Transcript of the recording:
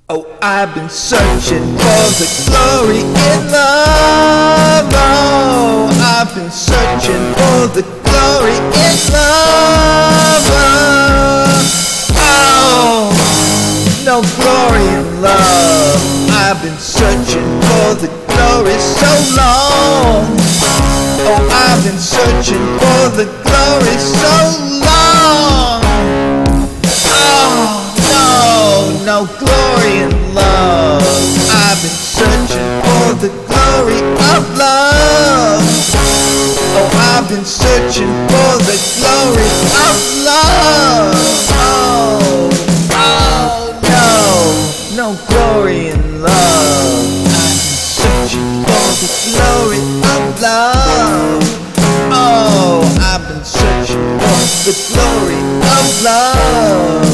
Oh, I've been searching for the glory in love. Oh, I've been searching for the glory in love. Oh, no glory in love. I've been searching for the glory so long. Oh, I've been searching for the glory so long. No glory in love. I've been searching for the glory of love. Oh, I've been searching for the glory of love. No glory in love. I've been searching for the glory of love. Oh, I've been searching for the glory of love.